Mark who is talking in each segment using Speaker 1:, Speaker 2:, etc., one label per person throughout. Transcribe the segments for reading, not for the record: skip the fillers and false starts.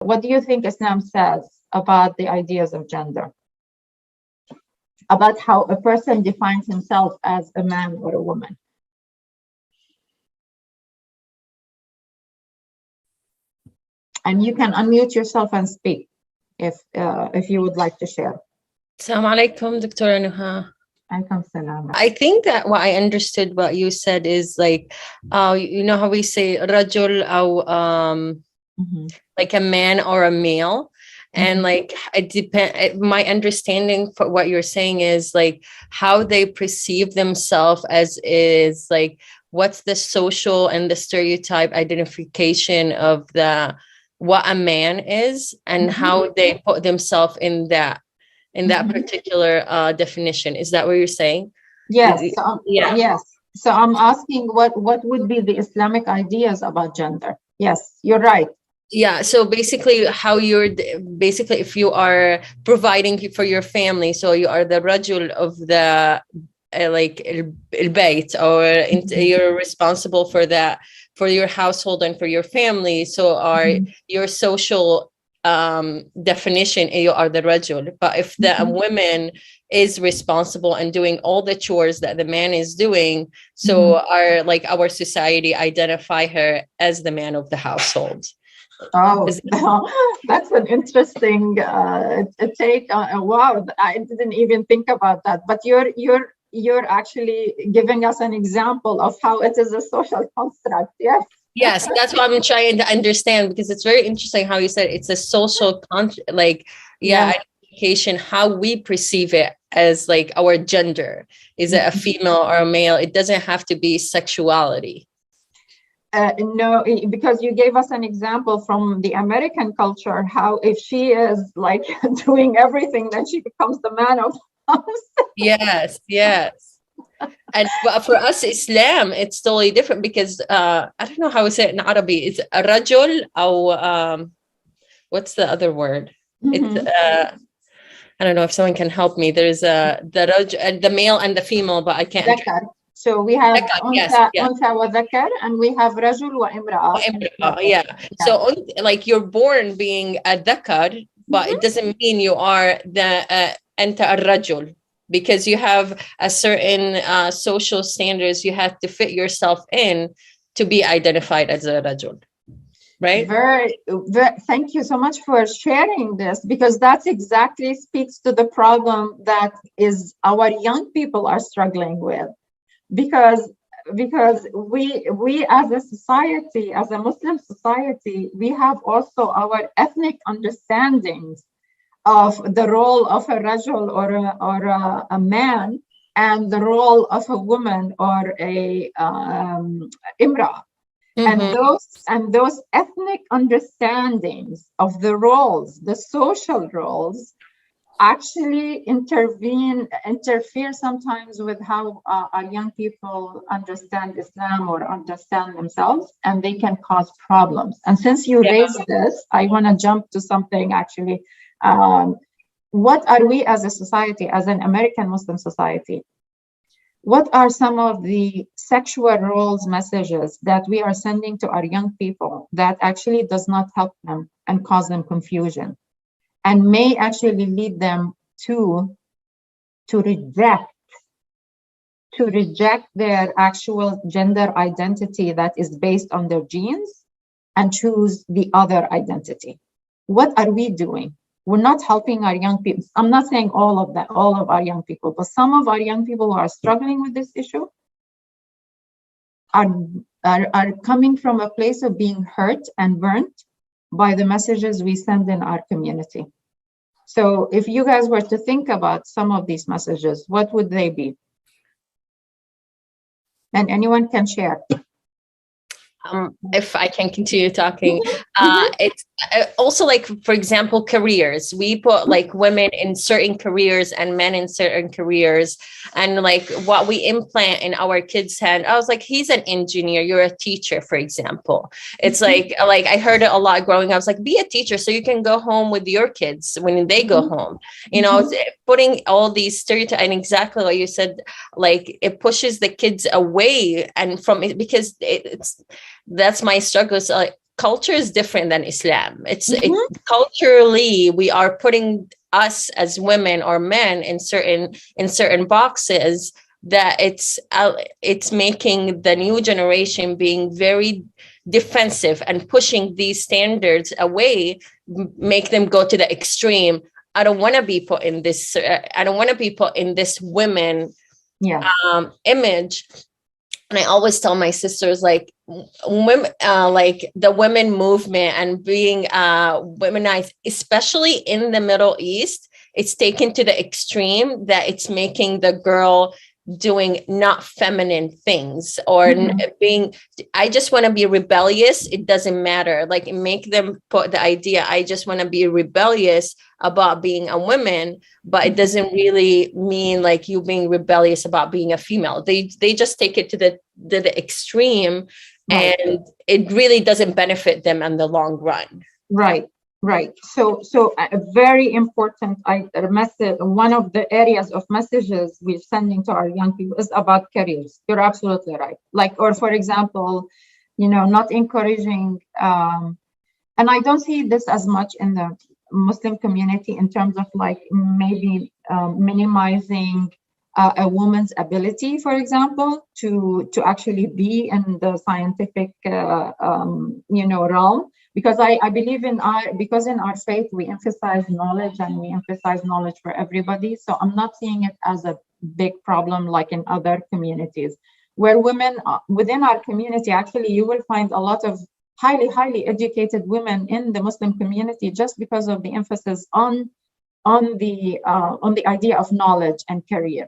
Speaker 1: what do you think Islam says about the ideas of gender? About how a person defines himself as a man or a woman? And you can unmute yourself and speak if you would like to share.
Speaker 2: Assalamu alaikum, Dr. Nuha. I think that what I understood what you said is like, you know how we say rajul or like a man or a male, and like it depend. My understanding for what you're saying is like how they perceive themselves as is like what's the social and the stereotype identification of the what a man is and how they put themselves in that particular definition. Is that what you're saying?
Speaker 1: Yes. Yes. So I'm asking what would be the Islamic ideas about gender? Yes, you're right.
Speaker 2: Yeah. So basically if you are providing for your family, so you are the rajul of the like al-bayt, or you're responsible for that, for your household and for your family. So are your social definition, you are the rajul. But if the woman is responsible and doing all the chores that the man is doing, so are like our society identify her as the man of the household.
Speaker 1: Oh, that's an interesting take. Wow, I didn't even think about that. But you're actually giving us an example of how it is a social construct. Yes.
Speaker 2: Yes, that's what I'm trying to understand, because it's very interesting how you said it's a social identification, how we perceive it as like our gender. Is it a female or a male? It doesn't have to be sexuality.
Speaker 1: No, because you gave us an example from the American culture, how if she is like doing everything, then she becomes the man of the house.
Speaker 2: Yes. And for us, Islam, it's totally different, because I don't know how to say it in Arabic. It's a rajul, or what's the other word? It's I don't know if someone can help me. There's the male and the female, but I can't.
Speaker 1: Zakar. So we have unsa wa zakar, and we have rajul wa imra'a.
Speaker 2: Yeah. So like you're born being a zakar, but it doesn't mean you are the anta al-rajul. Because you have a certain social standards you have to fit yourself in to be identified as a rajul, right?
Speaker 1: Very, thank you so much for sharing this, because that exactly speaks to the problem that is our young people are struggling with. Because we as a society, as a Muslim society, we have also our ethnic understandings of the role of a rajul or a man, and the role of a woman or a imra. And those ethnic understandings of the roles, the social roles, actually interfere sometimes with how our young people understand Islam or understand themselves, and they can cause problems. And since you raised this, I want to jump to something actually. What are we as a society, as an American Muslim society? What are some of the sexual roles messages that we are sending to our young people that actually does not help them and cause them confusion, and may actually lead them to reject their actual gender identity that is based on their genes and choose the other identity? What are we doing? We're not helping our young people. I'm not saying all of our young people, but some of our young people who are struggling with this issue are coming from a place of being hurt and burnt by the messages we send in our community. So if you guys were to think about some of these messages, what would they be? And anyone can share.
Speaker 2: If I can continue talking, it's also like, for example, careers. We put like women in certain careers and men in certain careers, and like what we implant in our kids' head. I was like, he's an engineer, you're a teacher, for example. It's like I heard it a lot growing up. I was like, be a teacher so you can go home with your kids when they go home. You know, putting all these stereotypes, and exactly what you said, like it pushes the kids away and from it, because that's my struggle. So like, culture is different than Islam. It's culturally, we are putting us as women or men in certain boxes, that it's making the new generation being very defensive and pushing these standards away, make them go to the extreme. I don't want to be put in this. I don't want to be put in this women image. And I always tell my sisters, like, women, like the women movement and being womenized, especially in the Middle East, it's taken to the extreme that it's making the girl doing not feminine things or being, I just want to be rebellious. It doesn't matter. Like, make them put the idea, I just want to be rebellious about being a woman, but it doesn't really mean like you being rebellious about being a female. They just take it to the extreme, and it really doesn't benefit them in the long run.
Speaker 1: Right. So a very important message, one of the areas of messages we're sending to our young people is about careers. You're absolutely right. Like, or for example, not encouraging, and I don't see this as much in the Muslim community in terms of like maybe minimizing a woman's ability, for example, to actually be in the scientific, realm. Because I believe in our faith, we emphasize knowledge, and we emphasize knowledge for everybody. So I'm not seeing it as a big problem like in other communities where women within our community, actually, you will find a lot of highly educated women in the Muslim community just because of the emphasis on the idea of knowledge and career.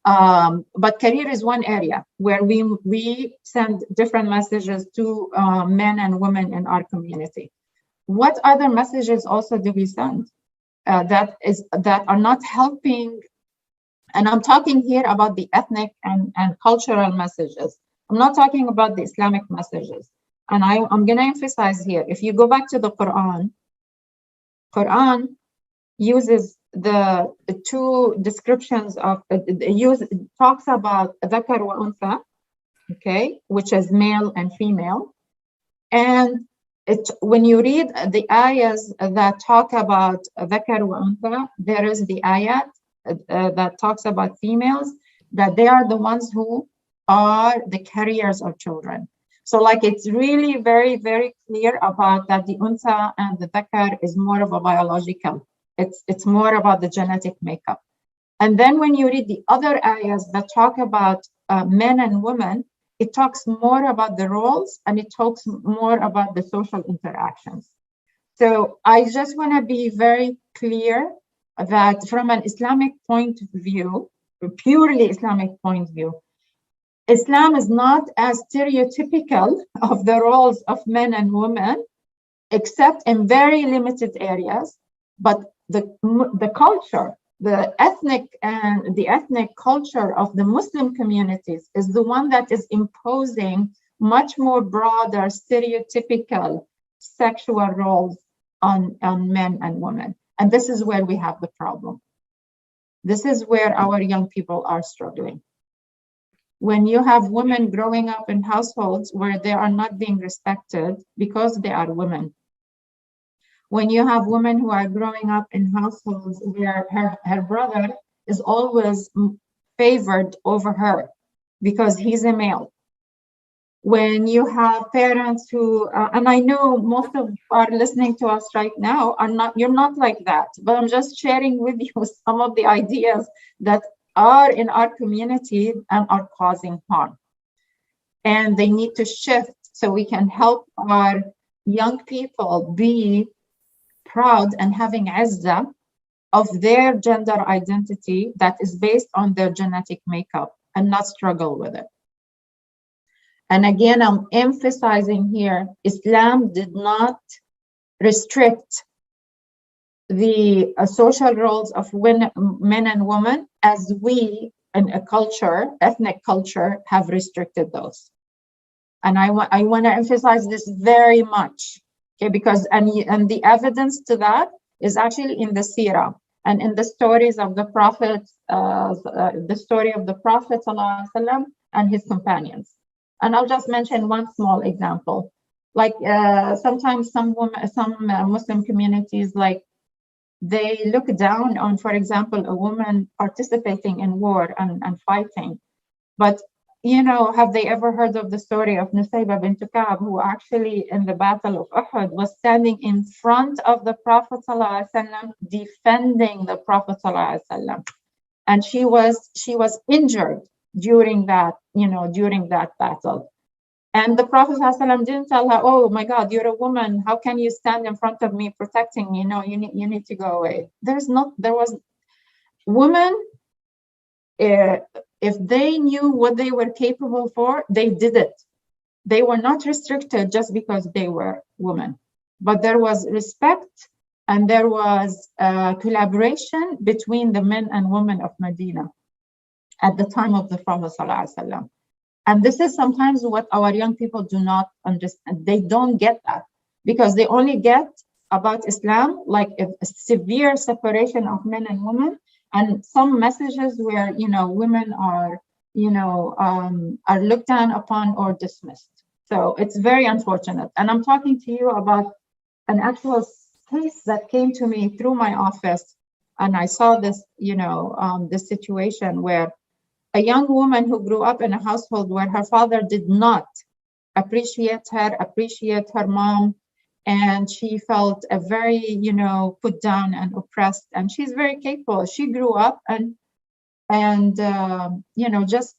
Speaker 1: But career is one area where we send different messages to men and women in our community. What other messages also do we send that are not helping? And I'm talking here about the ethnic and cultural messages. I'm not talking about the Islamic messages. And I'm going to emphasize here, if you go back to the Quran uses the two descriptions of talks about dhakar wa untha, okay, which is male and female. And when you read the ayahs that talk about dhakar wa untha, there is the ayat that talks about females, that they are the ones who are the carriers of children. So like, it's really very, very clear about that the untha and the dhakar is more of a biological. It's more about the genetic makeup. And then when you read the other ayahs that talk about men and women, it talks more about the roles, and it talks more about the social interactions. So I just want to be very clear that from an Islamic point of view, a purely Islamic point of view, Islam is not as stereotypical of the roles of men and women, except in very limited areas. But the culture, the ethnic culture of the Muslim communities is the one that is imposing much more broader stereotypical sexual roles on men and women. And this is where we have the problem. This is where our young people are struggling. When you have women growing up in households where they are not being respected because they are women, when you have women who are growing up in households where her brother is always favored over her because he's a male, when you have parents who, and I know most of are listening to us right now you're not like that, but I'm just sharing with you some of the ideas that are in our community and are causing harm. And they need to shift so we can help our young people be proud and having izzah of their gender identity that is based on their genetic makeup and not struggle with it. And again, I'm emphasizing here, Islam did not restrict the social roles of men and women as we in a culture, ethnic culture, have restricted those. And I want to emphasize this very much. Okay, because and the evidence to that is actually in the seerah and in the stories of the prophets, the story of the Prophet ﷺ and his companions. And I'll just mention one small example. Like sometimes some Muslim communities, like they look down on, for example, a woman participating in war and fighting. But have they ever heard of the story of Nusayba bint Ka'b, who actually in the Battle of Uhud was standing in front of the Prophet ﷺ, defending the Prophet ﷺ, and she was injured during that battle. And the Prophet ﷺ didn't tell her, "Oh my God, you're a woman. How can you stand in front of me protecting me? No, you need to go away." There was women. If they knew what they were capable for, they did it. They were not restricted just because they were women, but there was respect and there was collaboration between the men and women of Medina at the time of the Prophet ﷺ. And this is sometimes what our young people do not understand. They don't get that because they only get about Islam like a severe separation of men and women, and some messages where women are looked down upon or dismissed. So it's very unfortunate. And I'm talking to you about an actual case that came to me through my office, and I saw this this situation where a young woman who grew up in a household where her father did not appreciate her mom, and she felt a very, put down and oppressed. And she's very capable. She grew up and just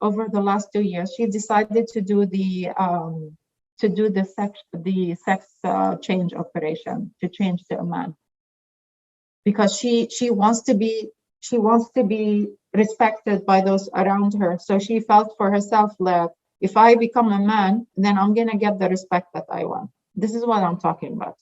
Speaker 1: over the last 2 years, she decided to do the sex change operation to change to a man, because she wants to be respected by those around her. So she felt for herself that if I become a man, then I'm going to get the respect that I want. This is what I'm talking about.